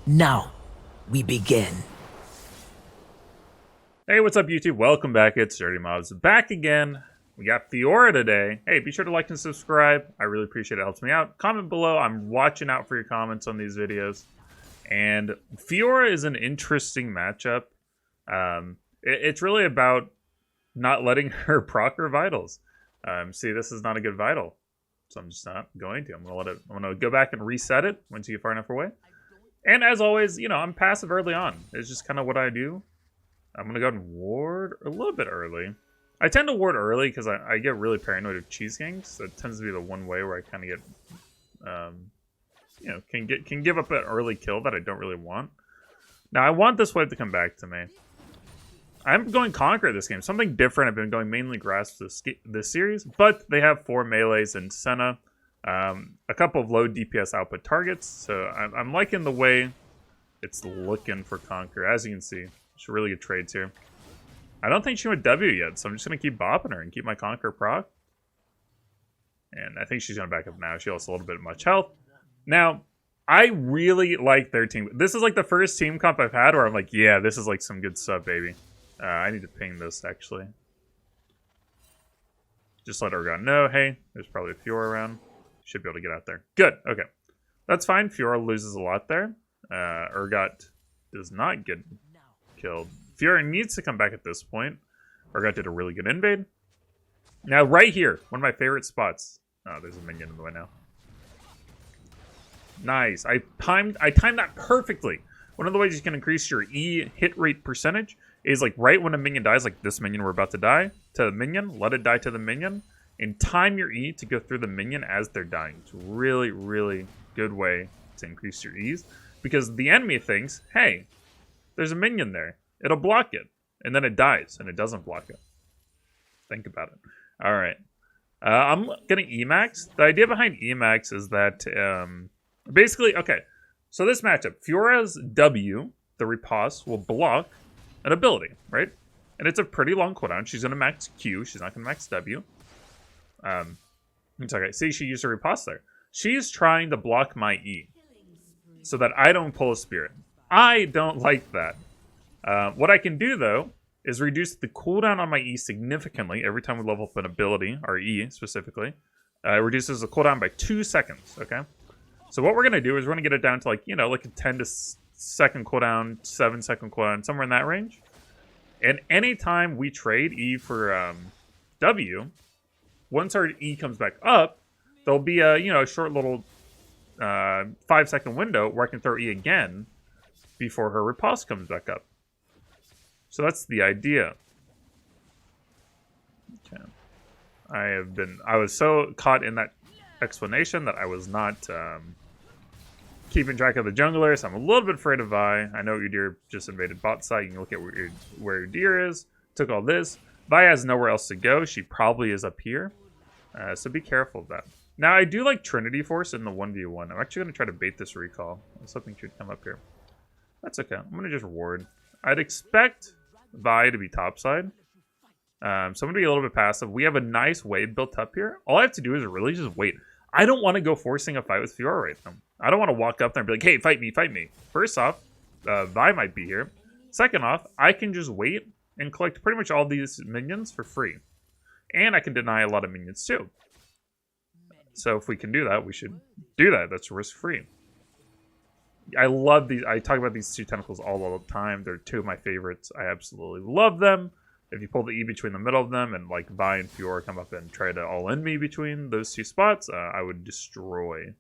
Now, we begin. Hey, what's up, YouTube? Welcome back. It's Dirty Mobs back again. We got Fiora today. Hey, be sure to like and subscribe. I really appreciate it. It helps me out. Comment below. I'm watching out for your comments on these videos. And Fiora is an interesting matchup. It's really about not letting her proc her vitals. See, this is not a good vital, so I'm just not going to. I'm gonna go back and reset it once you get far enough away. And as always, you know, I'm passive early on. It's just kind of what I do. I'm going to go ahead and ward a little bit early. I tend to ward early because I get really paranoid of cheese ganks. That tends to be the one way where I kind of get, you know, can give up an early kill that I don't really want. Now, I want this wave to come back to me. I'm going Conqueror this game. Something different. I've been going mainly Grasp this series, but they have 4 melees and Senna. A couple of low DPS output targets. So I'm liking the way it's looking for Conqueror. As you can see, it's really good trades here. I don't think she went W yet, so I'm just going to keep bopping her and keep my Conqueror proc. And I think she's going to back up now. She also a little bit of much health. Now, I really like their team. This is like the first team comp I've had where I'm like, yeah, this is like some good stuff, baby. I need to ping this, actually. Just let Urgot know, hey, there's probably a Fiora around. Should be able to get out there. Good, okay. That's fine. Fiora loses a lot there. Urgot does not get killed. Fiora needs to come back at this point. Urgot did a really good invade. Now, right here, one of my favorite spots. Oh, there's a minion in the way now. Nice. I timed that perfectly. One of the ways you can increase your E hit rate percentage is like right when a minion dies, like this minion we're about to die, to the minion, let it die to the minion, and time your E to go through the minion as they're dying. It's a really, really good way to increase your E's because the enemy thinks, hey, there's a minion there. It'll block it. And then it dies, and it doesn't block it. Think about it. All right. I'm getting Emax. The idea behind Emax is that basically, okay. So this matchup, Fiora's W, the riposte, will block an ability, right? And it's a pretty long cooldown. She's going to max Q. She's not going to max W. It's okay. See, she used her riposte there. She's trying to block my E so that I don't pull a spirit. I don't like that. What I can do, though, is reduce the cooldown on my E significantly every time we level up an ability, our E specifically. It reduces the cooldown by 2 seconds, okay? So what we're going to do is we're going to get it down to, like, you know, like a 10 second cooldown, 7 second cooldown, somewhere in that range. And anytime we trade E for W, once our E comes back up, there'll be a, you know, a short little 5-second window where I can throw E again before her riposte comes back up. So that's the idea. Okay. I was so caught in that explanation that I was not keeping track of the junglers. I'm a little bit afraid of Vi. I know your deer just invaded bot side. You can look at where your deer is. Took all this. Vi has nowhere else to go. She probably is up here. So be careful of that. Now, I do like Trinity Force in the 1v1. I'm actually going to try to bait this recall. I was hoping she would come up here. That's okay. I'm going to just ward. I'd expect Vi to be topside. So I'm going to be a little bit passive. We have a nice wave built up here. All I have to do is really just wait. I don't want to go forcing a fight with Fiora right now. I don't want to walk up there and be like, hey, fight me, fight me. First off, Vi might be here. Second off, I can just wait and collect pretty much all these minions for free. And I can deny a lot of minions too. So if we can do that, we should do that. That's risk-free. I love these. I talk about these 2 tentacles all the time. They're 2 of my favorites. I absolutely love them. If you pull the E between the middle of them and like Vi and Fiora come up and try to all-in me between those 2 spots, I would destroy.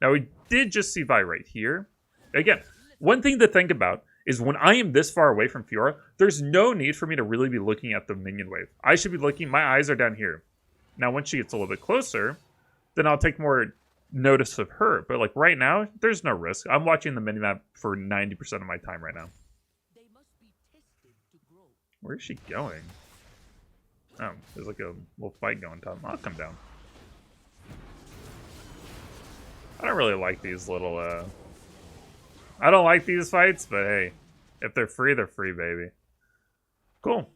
Now, we did just see Vi right here. Again, one thing to think about is when I am this far away from Fiora, there's no need for me to really be looking at the minion wave. I should be looking, my eyes are down here. Now, once she gets a little bit closer, then I'll take more notice of her. But like right now, there's no risk. I'm watching the minimap for 90% of my time right now. Where is she going? Oh, there's like a little fight going on. I'll come down. I don't really like these little, I don't like these fights, but hey, if they're free, baby. Cool.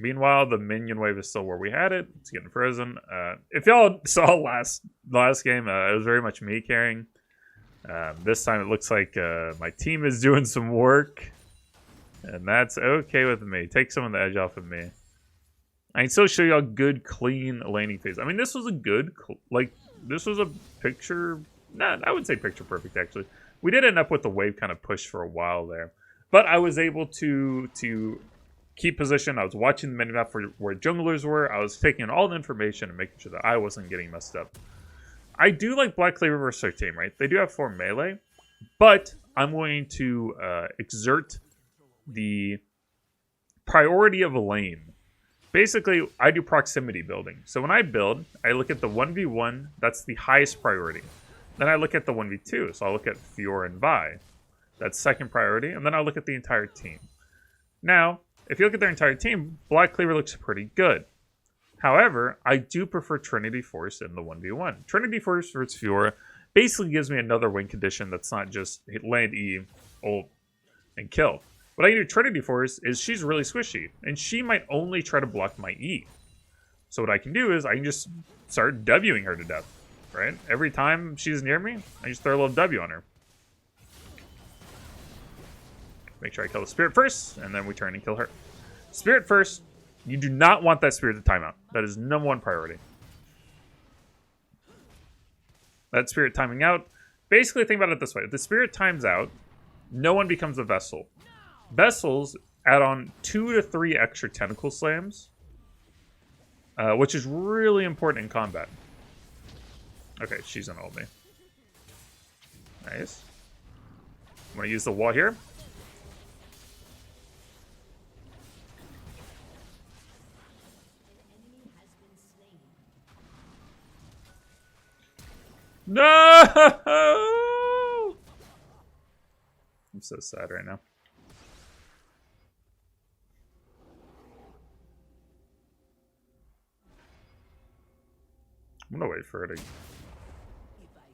Meanwhile, the minion wave is still where we had it. It's getting frozen. If y'all saw last game, it was very much me carrying. This time it looks like my team is doing some work. And that's okay with me. Take some of the edge off of me. I can still show you a good, clean laning phase. I mean, this was a good, like, this was a picture... Nah, I would say picture perfect, actually. We did end up with the wave kind of push for a while there. But I was able to keep position. I was watching the minimap for where junglers were. I was taking in all the information and making sure that I wasn't getting messed up. I do like Black Cleaver versus their team, right? They do have 4 melee. But I'm going to exert the priority of a lane. Basically, I do proximity building. So when I build, I look at the 1v1. That's the highest priority. Then I look at the 1v2. So I'll look at Fiora and Vi. That's second priority. And then I'll look at the entire team. Now, if you look at their entire team, Black Cleaver looks pretty good. However, I do prefer Trinity Force in the 1v1. Trinity Force versus Fiora basically gives me another win condition that's not just hit land E, ult, and kill. What I can do Trinity Force is she's really squishy, and she might only try to block my E. So what I can do is I can just start Wing her to death, right? Every time she's near me, I just throw a little W on her. Make sure I kill the Spirit first, and then we turn and kill her. Spirit first. You do not want that Spirit to time out. That is #1 priority. That Spirit timing out. Basically, think about it this way. If the Spirit times out, no one becomes a Vessel. Vessels add on 2 to 3 extra tentacle slams, which is really important in combat. Okay, she's gonna ult me. Nice. I'm gonna use the wall here. No! I'm so sad right now. I'm gonna wait for her to...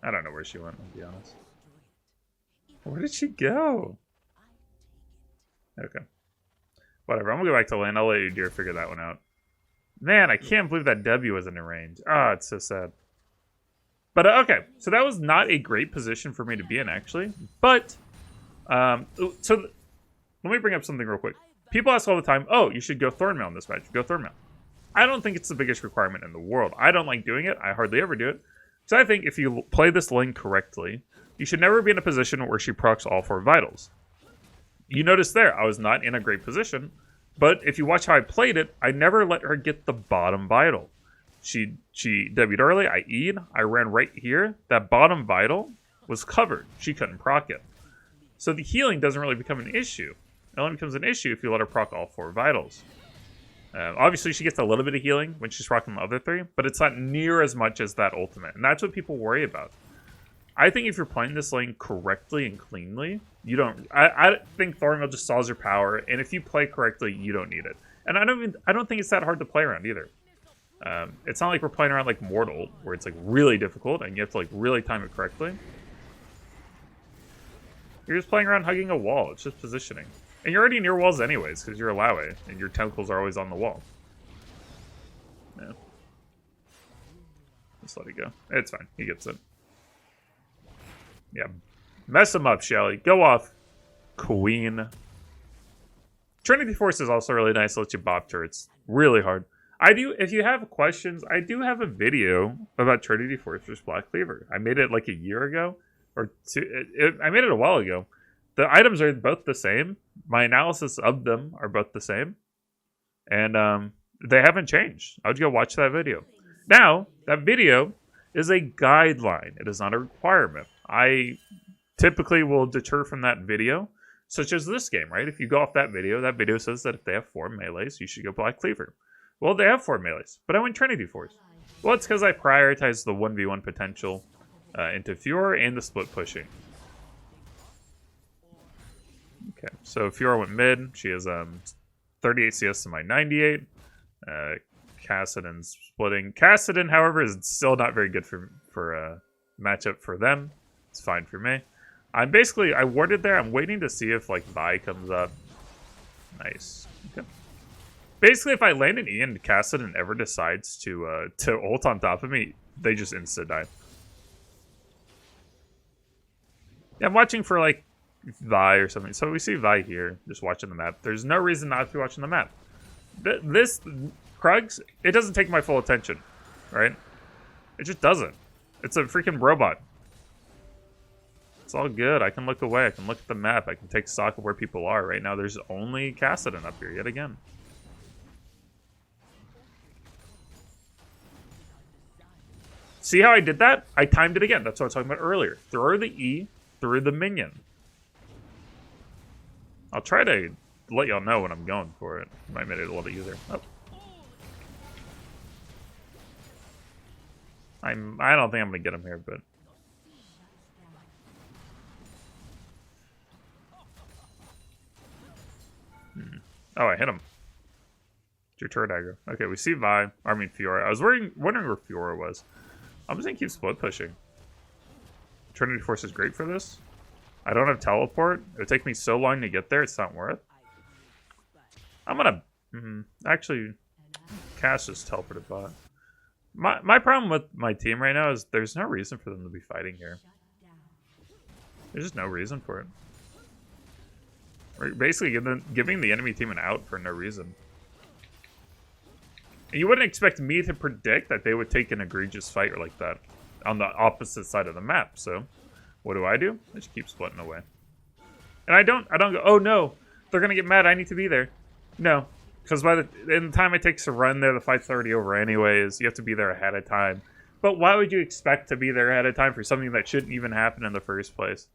I don't know where she went, to be honest. Where did she go? Okay. Whatever, I'm gonna go back to lane. I'll let you dear figure that one out. Man, I can't believe that W wasn't in range. Ah, it's so sad. But okay, so that was not a great position for me to be in, actually. But, let me bring up something real quick. People ask all the time, oh, you should go Thornmail in this match. Go Thornmail. I don't think it's the biggest requirement in the world. I don't like doing it. I hardly ever do it. So I think if you play this lane correctly, you should never be in a position where she procs all 4 vitals. You notice there, I was not in a great position. But if you watch how I played it, I never let her get the bottom vital. She W'd early, I E'd, I ran right here. That bottom vital was covered. She couldn't proc it. So the healing doesn't really become an issue. It only becomes an issue if you let her proc all 4 vitals. Obviously, she gets a little bit of healing when she's rocking the other 3, but it's not near as much as that ultimate. And that's what people worry about. I think if you're playing this lane correctly and cleanly, you don't... I think Thornmail just solves your power, and if you play correctly, you don't need it. And I don't think it's that hard to play around either. It's not like we're playing around like Mortal, where it's like really difficult and you have to like really time it correctly. You're just playing around hugging a wall. It's just positioning. And you're already near walls anyways, because you're Illaoi, and your tentacles are always on the wall. Yeah. Just let it go. It's fine. He gets it. Yeah. Mess him up, Shelly. Go off, Queen. Trinity Force is also really nice. It lets you bop turrets. Really hard. If you have questions, I do have a video about Trinity Force versus Black Cleaver. I made it like a year ago, or two. I made it a while ago. The items are both the same. My analysis of them are both the same. And they haven't changed. I would go watch that video. Now, that video is a guideline. It is not a requirement. I typically will deter from that video, such as this game, right? If you go off that video says that if they have 4 melees, you should go Black Cleaver. Well, they have 4 melees, but I went Trinity Force. Well, it's because I prioritized the 1v1 potential into Fiora and the split pushing. Okay, so Fiora went mid. She has 38 CS to my 98. Kassadin's splitting. Kassadin, however, is still not very good for a matchup for them. It's fine for me. I warded there. I'm waiting to see if like Vi comes up. Nice. Okay. Basically, if I land an E and Kassadin ever decides to ult on top of me, they just insta die. Yeah, I'm watching for like Vi or something. So we see Vi here, just watching the map. There's no reason not to be watching the map. This Krugs, it doesn't take my full attention, right? It just doesn't. It's a freaking robot. It's all good. I can look away. I can look at the map. I can take stock of where people are. Right now, there's only Kassadin up here yet again. See how I did that? I timed it again. That's what I was talking about earlier. Throw the E through the minion. I'll try to let y'all know when I'm going for it. Might make it a little easier. Oh. I don't think I'm gonna get him here, but oh, I hit him. It's your turret aggro. Okay, we see Vi. I mean Fiora. I was wondering where Fiora was. I'm just gonna keep split pushing. Trinity Force is great for this. I don't have teleport. It would take me so long to get there. It's not worth. I'm gonna actually Cass just teleported bot. My problem with my team right now is there's no reason for them to be fighting here. There's just no reason for it. We're basically giving the enemy team an out for no reason. And you wouldn't expect me to predict that they would take an egregious fight like that on the opposite side of the map. So what do? I just keep splitting away. And I don't go, oh no, they're gonna get mad, I need to be there. No. Because in the time it takes to run there, the fight's already over anyways. You have to be there ahead of time. But why would you expect to be there ahead of time for something that shouldn't even happen in the first place?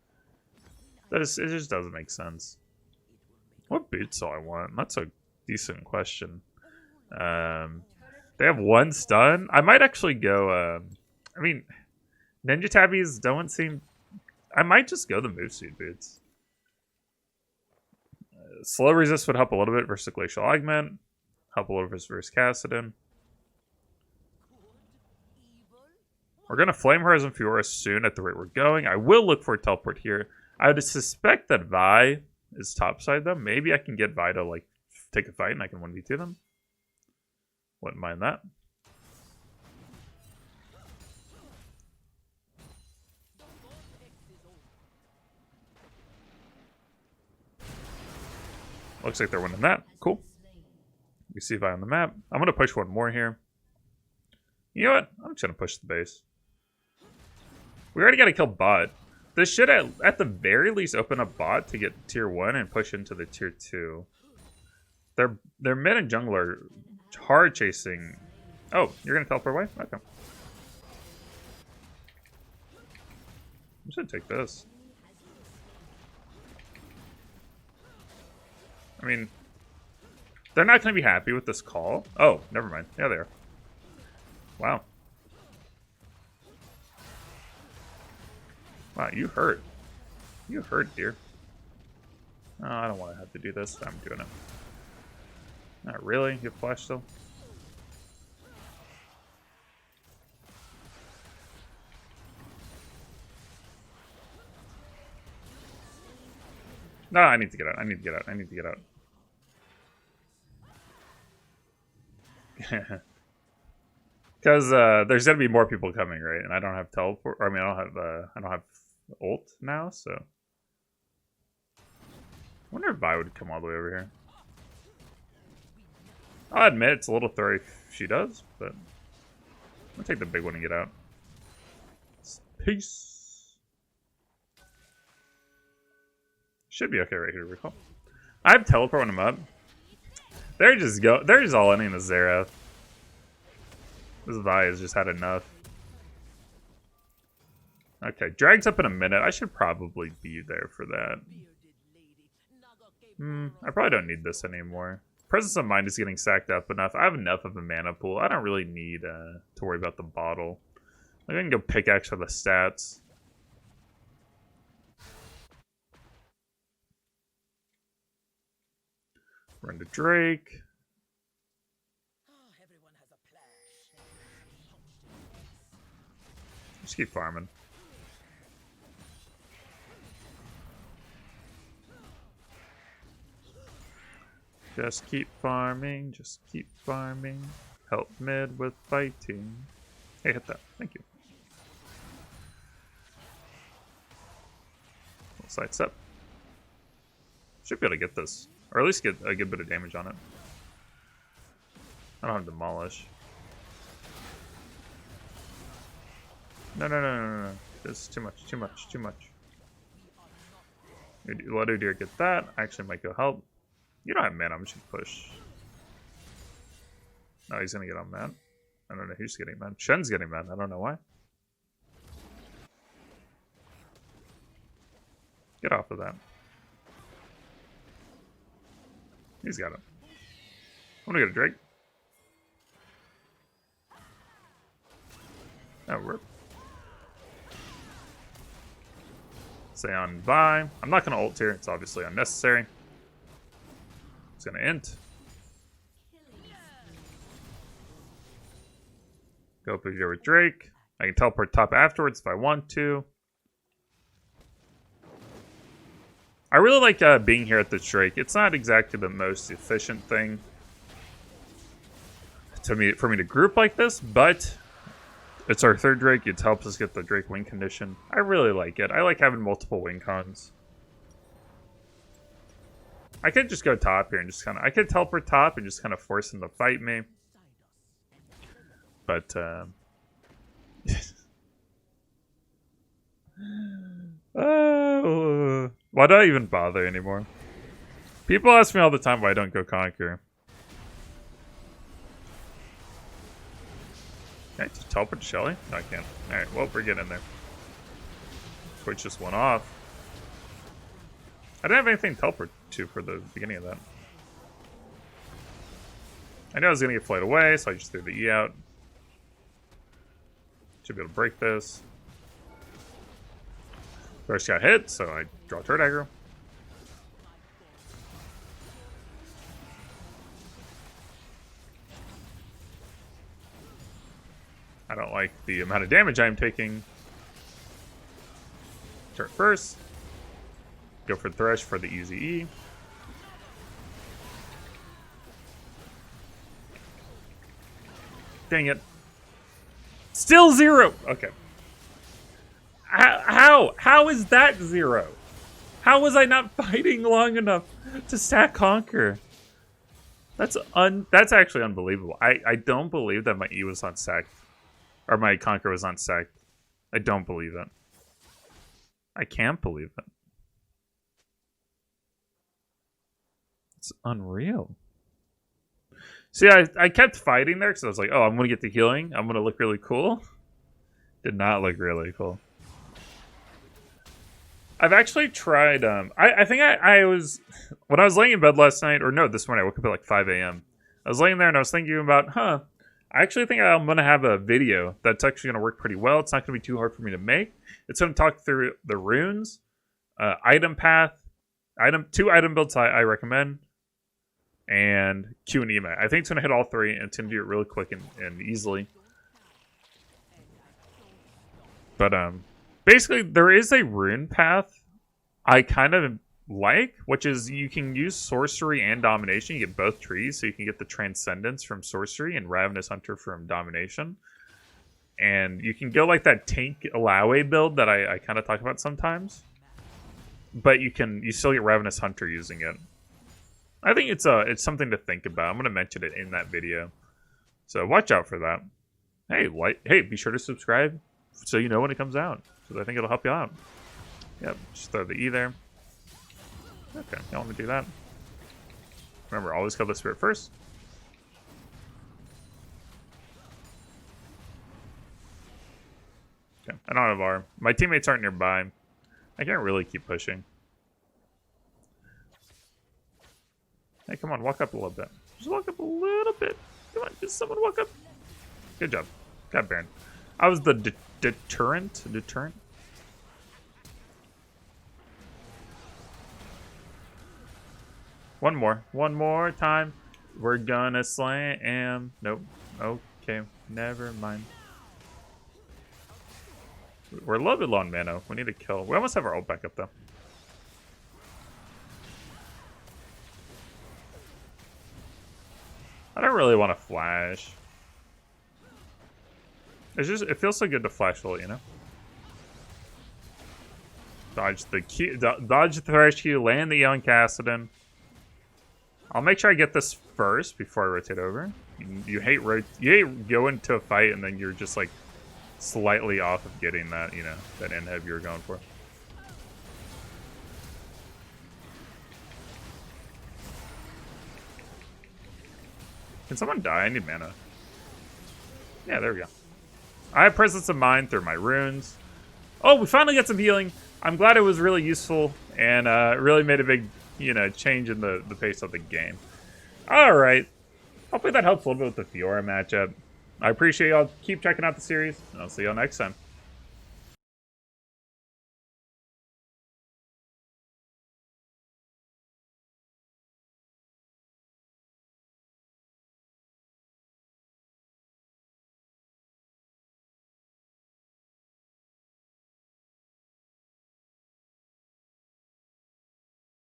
It just doesn't make sense. What boots do I want? That's a decent question. They have one stun. I might actually go. I mean, Ninja Tabbies don't seem. I might just go the move suit boots. Slow resist would help a little bit versus Glacial Augment. Help a little bit versus Kassadin. We're going to Flame Horizon Fiora soon at the rate we're going. I will look for a teleport here. I would suspect that Vi is topside though. Maybe I can get Vi to like take a fight and I can 1v2 them. Wouldn't mind that. Looks like they're winning that. Cool. We see Vi on the map. I'm going to push one more here. You know what? I'm just going to push the base. We already got to kill bot. This should at the very least open up bot to get tier 1 and push into the tier 2. Their mid and jungle are hard chasing. Oh, you're going to teleport away? Okay. I'm just going to take this. I mean, they're not going to be happy with this call. Oh, never mind. Yeah, they are. Wow. Wow, you hurt. You hurt, dear. Oh, I don't want to have to do this. I'm doing it. Not really. You have flash still? No, I need to get out. I need to get out. I need to get out. Because there's gonna be more people coming, right? And I don't have teleport. Or, I mean, I don't have ult now, so. I wonder if Vi would come all the way over here. I'll admit it's a little throwy if she does, but I'm gonna take the big one and get out. Peace. Should be okay right here, recall. I have teleport when I'm up. They're just all in the Xerath. This Vi has just had enough. Okay, Drag's up in a minute. I should probably be there for that. I probably don't need this anymore. Presence of Mind is getting sacked up enough. I have enough of a mana pool. I don't really need to worry about the bottle. I can go pickaxe for the stats. Run to Drake. Just keep farming. Just keep farming. Just keep farming. Help mid with fighting. Hey, hit that. Thank you. Side step. Should be able to get this. Or at least get a good bit of damage on it. I don't have Demolish. No. This is too much. Let Udyr get that. I actually might go help. You don't have mana, I'm just gonna push. No, he's gonna get on mad. I don't know who's getting mad. Shen's getting mad, I don't know why. Get off of that. He's got it. I'm gonna get a Drake. That worked. Stay on Vi. I'm not gonna ult here, it's obviously unnecessary. It's gonna int. Go up here with Drake. I can teleport top afterwards if I want to. I really like being here at the Drake. It's not exactly the most efficient thing for me to group like this, but it's our third Drake. It helps us get the Drake win condition. I really like it. I like having multiple win cons. I could just go top here and just kind of... I could teleport top and just kind of force him to fight me. But, why do I even bother anymore? People ask me all the time why I don't go Conqueror. Can I just teleport to Shelly? No, I can't. Alright, well, we're getting there. Twitch just went off. I didn't have anything to teleport to for the beginning of that. I knew I was going to get flayed away, so I just threw the E out. Should be able to break this. First got hit, so I draw turret aggro. I don't like the amount of damage I'm taking. Turret first. Go for Thresh for the easy E. Dang it. Still 0! Okay. How is that 0? How was I not fighting long enough to stack Conquer? That's actually unbelievable. I don't believe that my E was on sacked. Or my Conquer was on sacked. I don't believe it. I can't believe it. It's unreal. See, I kept fighting there because I was like, oh, I'm going to get the healing. I'm going to look really cool. Did not look really cool. I've actually tried, I think I was, when I was laying in bed last night, or no, this morning, I woke up at like 5 a.m. I was laying there and I was thinking about, I actually think I'm going to have a video that's actually going to work pretty well. It's not going to be too hard for me to make. It's going to talk through the runes, item path, two item builds I recommend, and Q and E. I think it's going to hit all three, and it's going to do it really quick and easily. But basically, there is a rune path I kind of like, which is you can use sorcery and domination. You get both trees, so you can get the Transcendence from sorcery and Ravenous Hunter from domination. And you can go like that tank Illaoi build that I kind of talk about sometimes. But you still get Ravenous Hunter using it. I think it's something to think about. I'm going to mention it in that video. So watch out for that. Hey, be sure to subscribe so you know when it comes out. Because I think it'll help you out. Yep, just throw the E there. Okay, you want to do that. Remember, always kill the spirit first. Okay, I don't have R. My teammates aren't nearby. I can't really keep pushing. Hey, come on, walk up a little bit. Just walk up a little bit. Come on, just someone walk up. Good job. Got Baron. I was the deterrent. Deterrent? One more time. We're gonna slam. Nope. Okay, never mind. We're a little bit low on mana. We need to kill. We almost have our ult back up though. I don't really want to flash. It feels so good to flash ult, you know? Dodge the Q, dodge the Thresh Q, land the young Cassidon. I'll make sure I get this first before I rotate over. You hate going to a fight and then you're just like slightly off of getting that, you know, that end heavy you were going for. Can someone die? I need mana. Yeah, there we go. I have presence of mind through my runes. Oh, we finally got some healing. I'm glad it was really useful and really made a big, you know, change in the pace of the game. All right. Hopefully that helps a little bit with the Fiora matchup. I appreciate y'all. Keep checking out the series, and I'll see y'all next time.